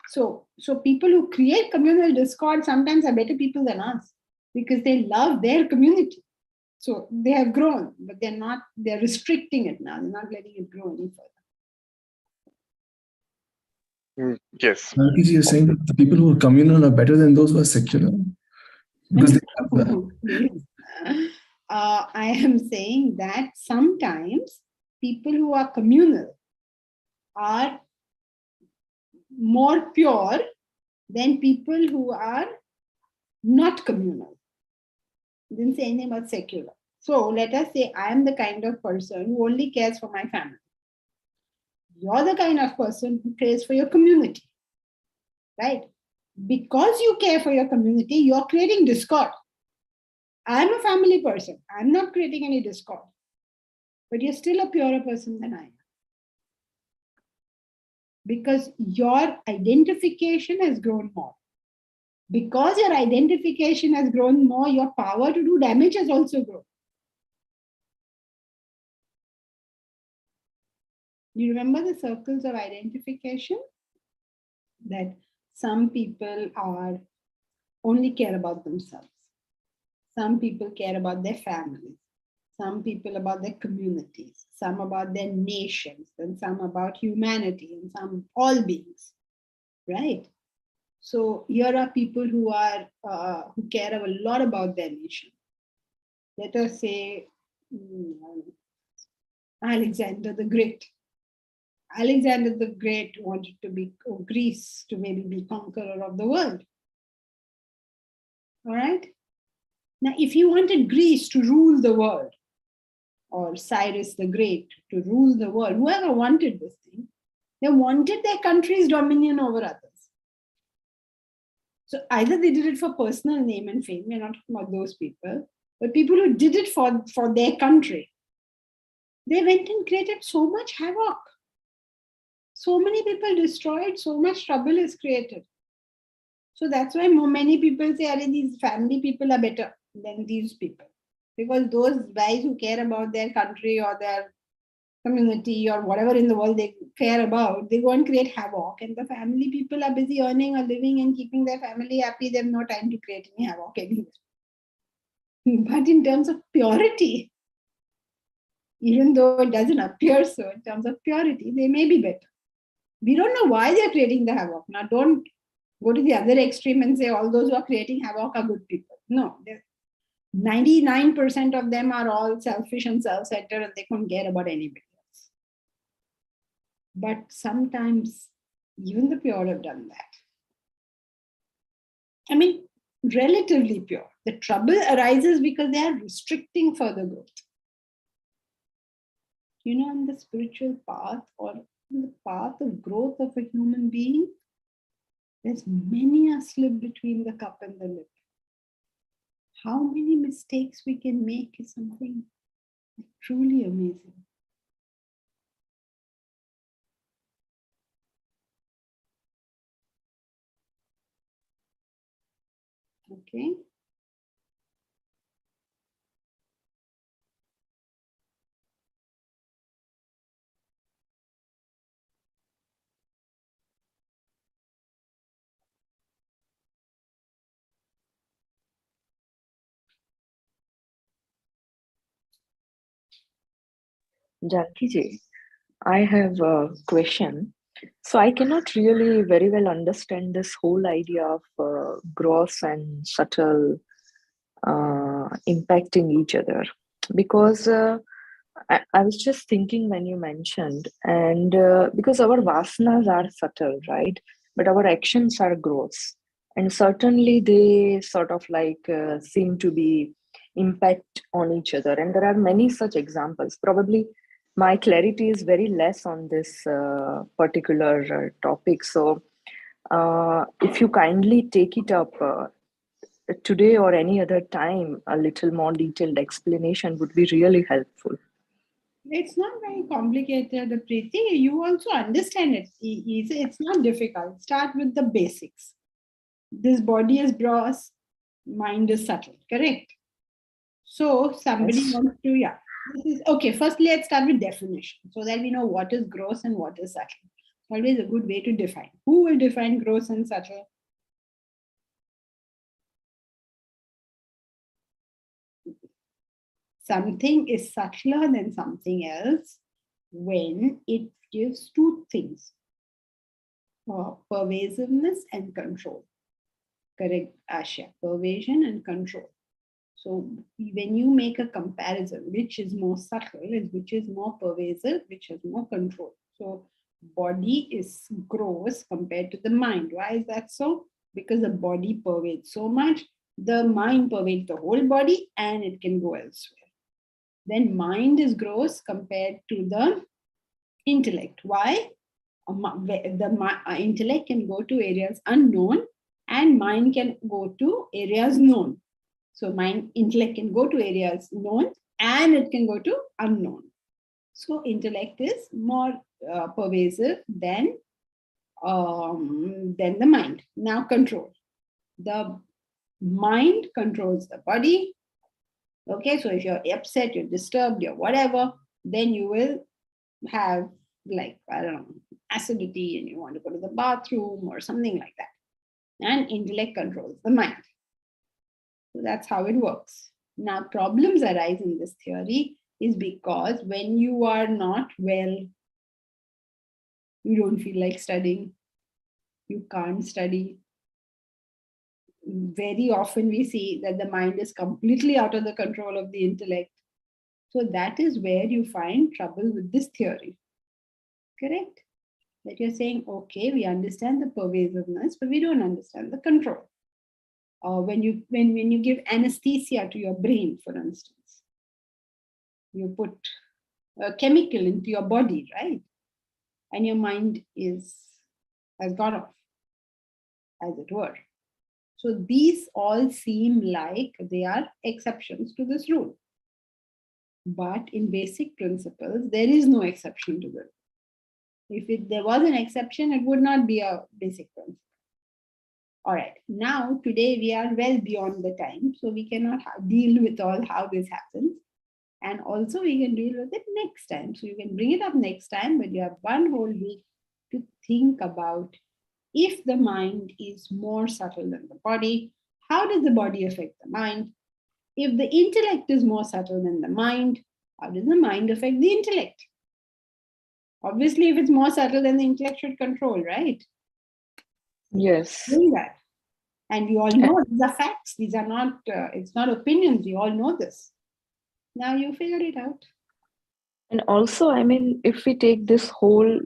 Speaker 1: So people who create communal discord sometimes are better people than us because they love their community. So they have grown, but they're restricting it now. They're not letting it grow any further.
Speaker 6: Yes.
Speaker 7: Malkiji, you're saying that the people who are communal are better than those who are secular? Because they have that.
Speaker 1: I am saying that sometimes people who are communal are more pure than people who are not communal. I didn't say anything about secular. So let us say I am the kind of person who only cares for my family. You're the kind of person who cares for your community, right? Because you care for your community, you're creating discord. I'm a family person. I'm not creating any discord. But you're still a purer person than I am. Because your identification has grown more. Because your identification has grown more, your power to do damage has also grown. You remember the circles of identification? That some people only care about themselves. Some people care about their families. Some people about their communities. Some about their nations. And some about humanity. And some all beings. Right? So here are people who care a lot about their nation. Let us say Alexander the Great. Alexander the Great wanted to be Greece to maybe be conqueror of the world. All right. Now, if he wanted Greece to rule the world, or Cyrus the Great to rule the world, whoever wanted this thing, they wanted their country's dominion over others. So either they did it for personal name and fame, we're not talking about those people, but people who did it for their country, they went and created so much havoc. So many people destroyed, so much trouble is created. So that's why many people say, these family people are better than these people. Because those guys who care about their country or their community or whatever in the world they care about, they go and create havoc. And the family people are busy earning a living and keeping their family happy. They have no time to create any havoc anyway. But in terms of purity, even though it doesn't appear so, in terms of purity, they may be better. We don't know why they're creating the havoc. Now, don't go to the other extreme and say all those who are creating havoc are good people. No, 99% of them are all selfish and self-centered and they couldn't care about anybody else. But sometimes even the pure have done that. I mean, relatively pure. The trouble arises because they are restricting further growth. On the spiritual path or the path of growth of a human being, there's many a slip between the cup and the lip. How many mistakes we can make is something truly amazing. Okay.
Speaker 8: Janki I have a question. So I cannot really very well understand this whole idea of gross and subtle impacting each other, because I was just thinking when you mentioned, and because our vasanas are subtle, right? But our actions are gross, and certainly they sort of like seem to be impact on each other. And there are many such examples. Probably my clarity is very less on this particular topic. So if you kindly take it up today or any other time, a little more detailed explanation would be really helpful.
Speaker 1: It's not very complicated, Preeti. You also understand it. It's not difficult. Start with the basics. This body is gross, mind is subtle, correct? So somebody
Speaker 8: Yes.
Speaker 1: wants to, yeah. This is okay. First, let's start with definition so that we know what is gross and what is subtle. Always a good way to define. Who will define gross and subtle? Something is subtler than something else when it gives two things, pervasiveness and control. Correct, Asha? Pervasion and control. So when you make a comparison, which is more subtle, which is more pervasive, which has more control. So body is gross compared to the mind. Why is that so? Because the body pervades so much, the mind pervades the whole body and it can go elsewhere. Then mind is gross compared to the intellect. Why? The intellect can go to areas unknown and mind can go to areas known. So intellect can go to areas known and it can go to unknown. So intellect is more pervasive than the mind. Now control. The mind controls the body. Okay, so if you're upset, you're disturbed, you're whatever, then you will have, like, I don't know, acidity and you want to go to the bathroom or something like that. And intellect controls the mind. So that's how it works. Now, problems arise in this theory is because when you are not well, you don't feel like studying, you can't study. Very often we see that the mind is completely out of the control of the intellect. So that is where you find trouble with this theory. Correct? That you're saying, okay, we understand the pervasiveness, but we don't understand the control. When you give anesthesia to your brain, for instance, you put a chemical into your body, right? And your mind has gone off, as it were. So these all seem like they are exceptions to this rule. But in basic principles, there is no exception to the rule. If there was an exception, it would not be a basic principle. All right, now today we are well beyond the time, so we cannot deal with all how this happens. And also we can deal with it next time. So you can bring it up next time, but you have one whole week to think about if the mind is more subtle than the body, how does the body affect the mind? If the intellect is more subtle than the mind, how does the mind affect the intellect? Obviously, if it's more subtle, then the intellect should control, right?
Speaker 8: Yes.
Speaker 1: Doing that. And we all know these are facts. These are not, it's not opinions. We all know this. Now you figure it out.
Speaker 8: And also, I mean, if we take this whole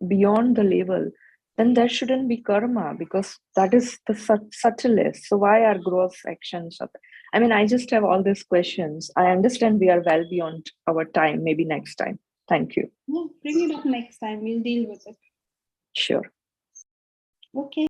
Speaker 8: beyond the level, then there shouldn't be karma because that is the subtlest. So why are gross actions? I mean, I just have all these questions. I understand we are well beyond our time. Maybe next time. Thank you.
Speaker 1: Yeah, bring it up next time. We'll deal with it.
Speaker 8: Sure.
Speaker 1: Okay.